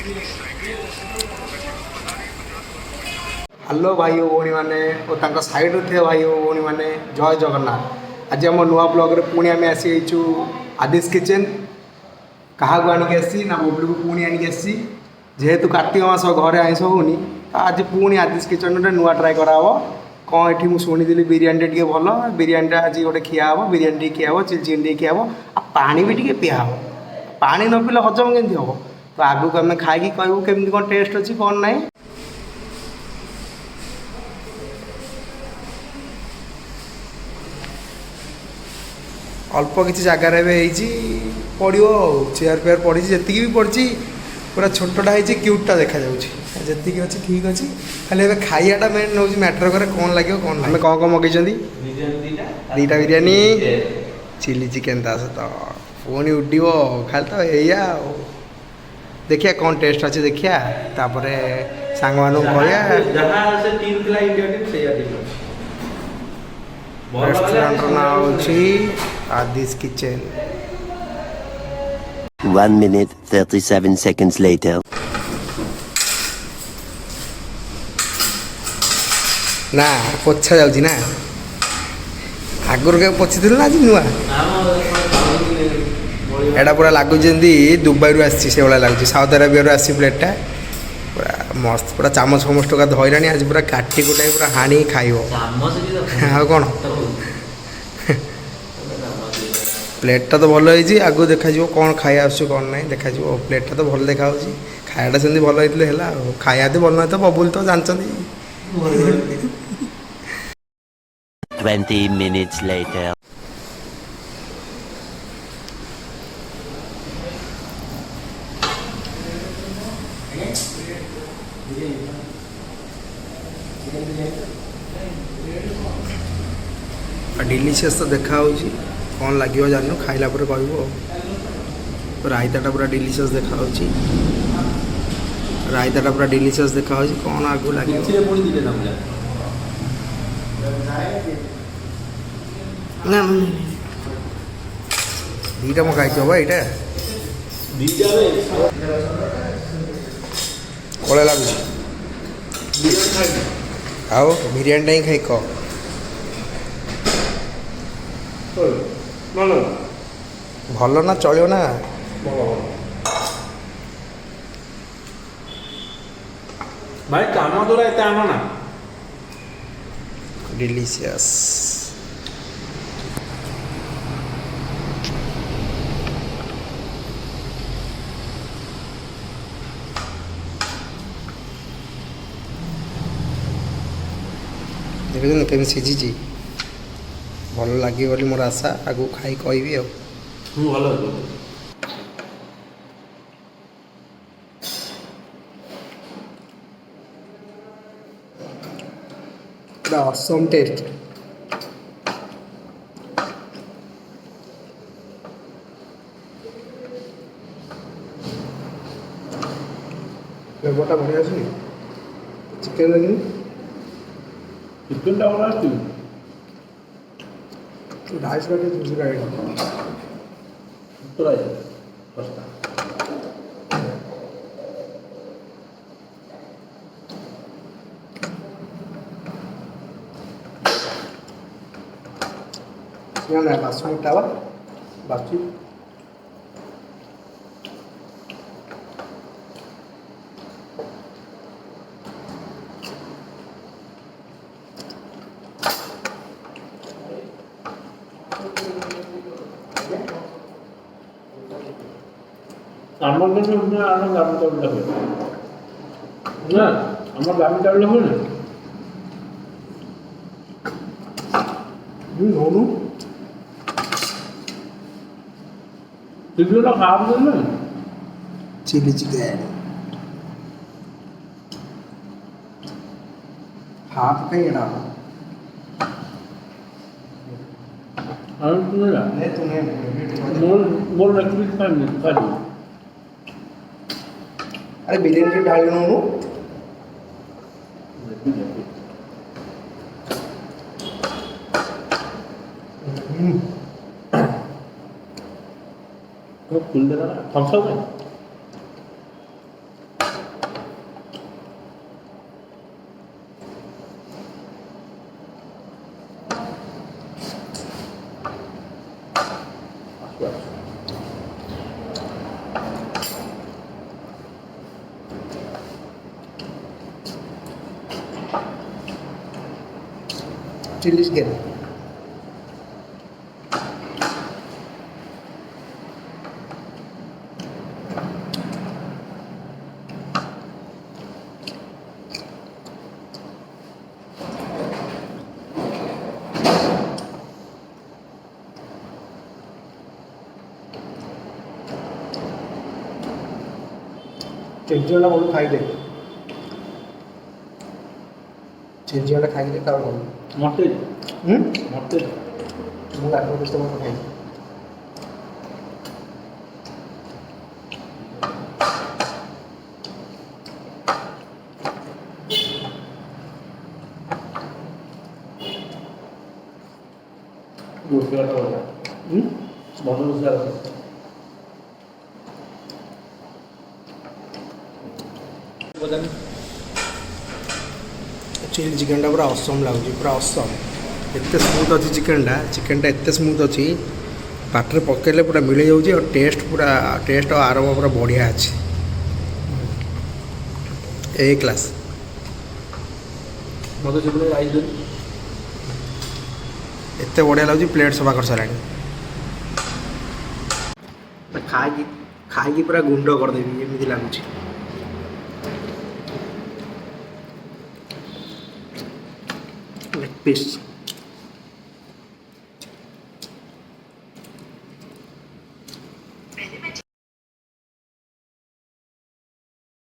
Hello भाई भौणी मैंने और साइड थे भाई भौणी मैंने जय जगन्नाथ। आज आम नुआ ब्लॉग रे पुणी आम आसीचु आदिश किचेन। क्या आणिक आसी ना बबलू को पुणी आणिक आसी जेहेतु कार्तिक मास घरे आईस होनी आज पुणी आदिश किचेन गोटे नुआ ट्राए कराव। कौन ये शुणी बिरियानी टे भल बिरियानी आज गोटे खिया हम बिरियानी टे खिया चिली चिकेन टे खिया आ पानी भी टे पिया हम। पानी न पीले हजम केमती हम तो आगू आम खाई कहूँ केमती कौन टेस्ट अच्छी कौन ना। अल्प किसी जगार पड़ो चेयर फेयर पड़ी जी भी पड़ी पूरा छोटा है क्यूटा देखा जी अच्छी ठीक अच्छे खाली खाइाटा मेन हूँ मैटर करे कौन लगे कौन आम कौन मगै दीटा बिरियानी चिली चिकेन ता सहित पुणी उड्डो खाली तो या देखिया कौन टेस्ट अच्छे देखिया तापर सांग मानू रेस्टोरेंट ना हूँ आदिश किचेन। 1 minute 37 seconds later. ना पोछा जाऊँ ना आगुर के पोछि ना आज नुआ एटा पूरा लगुच दुबई रु आसी से भाया लगुच साउथ अरेबिया आसी प्लेटा पूरा मस्त पूरा चामच फमच टका धरलानी आज पूरा काटी कुटाई पूरा हाणी खाइब आ कौन प्लेटा तो भल होती आगु देखा कौन खाई आस कौन ना देखा प्लेटा तो भल देखा खायाटा से भल होता खाया तो भल ना तो बबुल तो जानते 20 minutes later. डिलीशियस तो देखा कौन लगे जान खाइला कह रायताटा पूरा डिलीशियस देखा रायताटा पूरा डिलीशियस देखा कौन आगू लगे ना दीटा मैं खाई हम यहाँ कड़े लगुच आओ बिरियानी ही खाई कह भल ना चलो ना भाई काम द्वारा एत आम ना डिलीशियस देखते केमी सीझी भल लगे बोली मोर आशा आगू खाई कहबी भल पूरा असम टेस्ट फ्लेवरटा बढ़िया अच्छी चिकेन लगे चिकेन डाउन आती ढाई सौ के दूसरी आइटम तो राय पस्ता यहाँ बासु मिठा बासु আমার জন্য আমার দামি চাউলটা হবে না আমার দামি চাউলটা হবে না ননু এগুলো খাওয়ার জন্য চিলি চিকেন হাফ খাই এটা আমি তুমি না তুমি মোর রেসিপি খাই अरे बिरयानी के ढाल नू खुल देना थम्स अप चिल्ली चिकन ଚିଞ୍ଜିଟା ବହୁତ ଖାଇଦେ ଚିଞ୍ଜିଟା ଖାଇଦେ ତାର ଭଲ ମତେ ମୁଁ ମତେ ଆଗ ବର୍ଷ ଖାଇବି ରୋଷେଇଟା ଭଲ ରୋଷେଇ ଅଛି। ଚିଲି ଚିକେନଟା ପୁରା ଅସମ ଲାଗୁଛି ପୁରା ଅସମ ଏତେ ସ୍ମୁଥ୍ ଅଛି ଚିକେନଟା ଏତେ ସ୍ମୁଥ୍ ଅଛି ପାଟିରେ ପକେଇଲେ ପୁରା ମିଳିଯାଉଛି ଆଉ ଟେଷ୍ଟ ଆଉ ଆରମ୍ଭ ପୁରା ବଢ଼ିଆ ଅଛି ଏ କ୍ଲାସ୍ ମତେ ସେପଟେ ରାଇସ୍ ଦେବି ଏତେ ବଢ଼ିଆ ଲାଗୁଛି ପ୍ଲେଟ୍ ସଫା କରିସାରିଲାଣି ଖାଇକି ପୁରା ଗୁଣ୍ଡ କରିଦେବି ଏମିତି ଲାଗୁଛି ଲେଗ୍ ପିସ୍